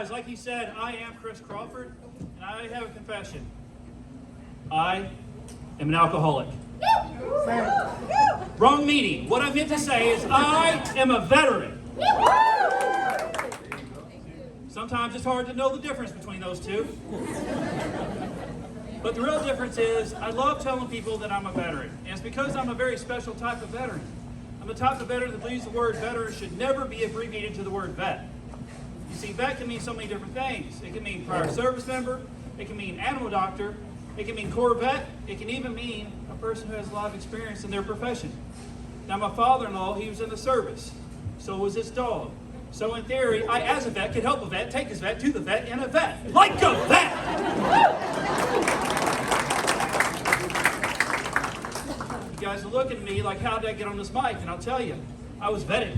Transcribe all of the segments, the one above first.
guys, like he said, I am Chris Crawford, and I have a confession. I am an alcoholic. Wrong meaning. What I meant to say is I am a veteran. Sometimes it's hard to know the difference between those two. But the real difference is I love telling people that I'm a veteran. And it's because I'm a very special type of veteran. I'm the type of veteran that believes the word veteran should never be abbreviated to the word vet. You see, vet can mean so many different things. It can mean prior service member. It can mean animal doctor. It can mean Corvette. It can even mean a person who has a lot of experience in their profession. Now, my father-in-law, he was in the service. So was his dog. So in theory, I, as a vet, could help a vet, take his vet to the vet, and a vet. Like a vet! You guys are looking at me like, how did I get on this mic? And I'll tell you, I was vetted.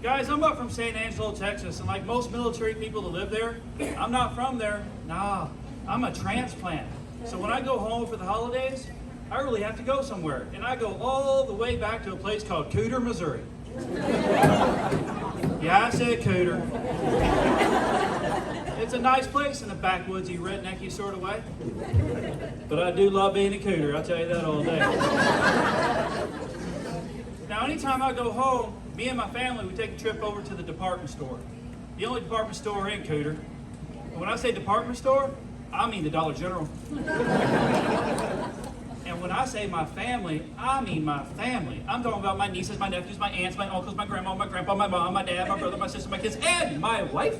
Guys, I'm up from San Angelo, Texas, and like most military people that live there, I'm not from there. Nah, I'm a transplant. So when I go home for the holidays, I really have to go somewhere. And I go all the way back to a place called Cooter, Missouri. Yeah, I said Cooter. It's a nice place in a backwoodsy, rednecky sort of way. But I do love being a Cooter, I'll tell you that all day. Now, anytime I go home, me and my family, we take a trip over to the department store. The only department store in Cooter. And when I say department store, I mean the Dollar General. And when I say my family, I mean my family. I'm talking about my nieces, my nephews, my aunts, my uncles, my grandma, my grandpa, my mom, my dad, my brother, my sister, my kids, and my wife.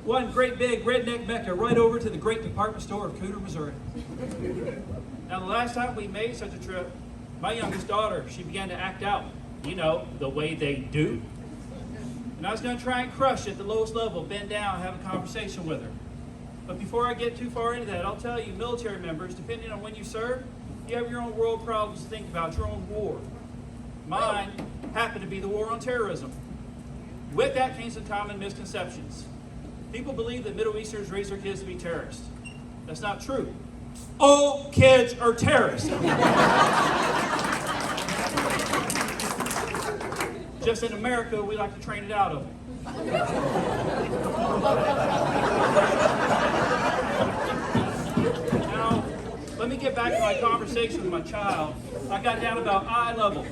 One great big redneck mecca right over to the great department store of Cooter, Missouri. Now, the last time we made such a trip, my youngest daughter, she began to act out, you know, the way they do. And I was going to try and crush at the lowest level, bend down, have a conversation with her. But before I get too far into that, I'll tell you, military members, depending on when you serve, you have your own world problems to think about, your own war. Mine happened to be the war on terrorism. With that came some common misconceptions. People believe that Middle Easterners raise their kids to be terrorists. That's not true. All kids are terrorists. Just in America, we like to train it out of them. Now, let me get back to my conversation with my child. I got down about eye level.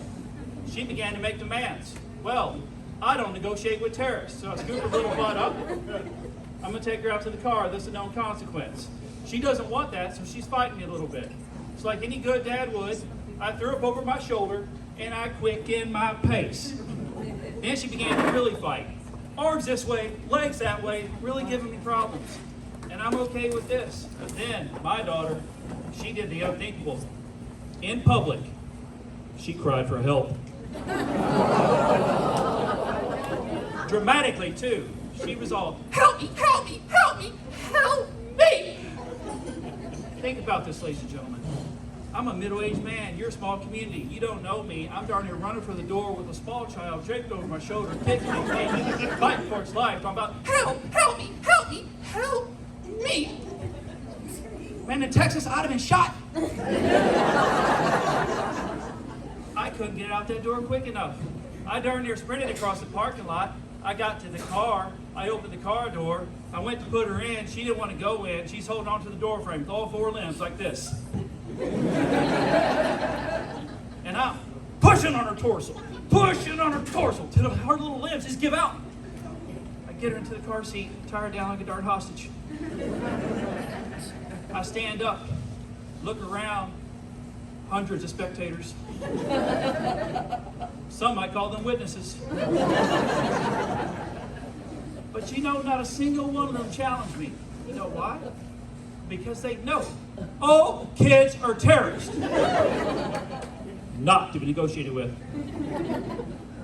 She began to make demands. Well, I don't negotiate with terrorists, so I scooped her little butt up. I'm going to take her out to the car. This is a known consequence. She doesn't want that, so she's fighting me a little bit. It's like any good dad would. I threw up over my shoulder, and I quickened my pace. Then she began to really fight. Arms this way, legs that way, really giving me problems. And I'm okay with this. But then, my daughter, she did the unthinkable. In public, she cried for help. Dramatically, too. She was all, help me, help me, help me, help me! Think about this, ladies and gentlemen. I'm a middle-aged man. You're a small community. You don't know me. I'm darn near running for the door with a small child draped over my shoulder, kicking and kicking, fighting for its life. Talking about, help, help me, help me, help me. Man, in Texas, I'd have been shot. I couldn't get out that door quick enough. I darn near sprinted across the parking lot. I got to the car. I opened the car door. I went to put her in. She didn't want to go in. She's holding on to the door frame with all four limbs like this. And I'm pushing on her torso till her little limbs just give out. I get her into the car seat, tie her down like a darn hostage. I stand up, look around, hundreds of spectators. Some might call them witnesses. But you know, not a single one of them challenged me. You know why? Because they know all kids are terrorists. Not to be negotiated with.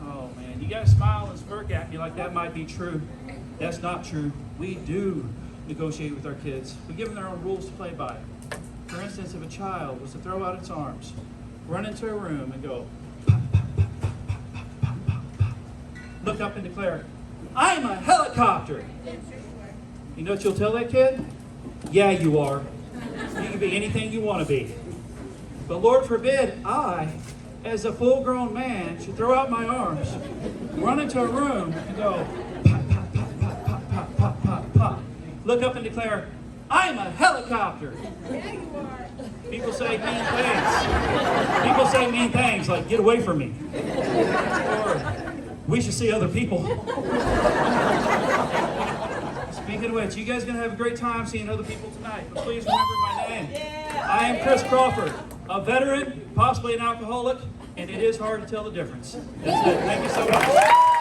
Oh man, you guys smile and smirk at me like that might be true. That's not true. We do negotiate with our kids. We give them their own rules to play by. For instance, if a child was to throw out its arms, run into a room and go, pop, pop, pop, pop, pop, pop, pop, pop, look up and declare, I'm a helicopter. You know what you'll tell that kid? Yeah, you are. You can be anything you want to be. But Lord forbid I, as a full-grown man, should throw out my arms, run into a room and go, pop, pop, pop, pop, pop, pop, pop, pop, pop. Look up and declare, I'm a helicopter. Yeah, you are. People say mean things. People say mean things like, get away from me. Or, we should see other people. Speaking of which, you guys are going to have a great time seeing other people tonight. But please remember my name. I am Chris Crawford, a veteran, possibly an alcoholic, and it is hard to tell the difference. That's it. Thank you so much.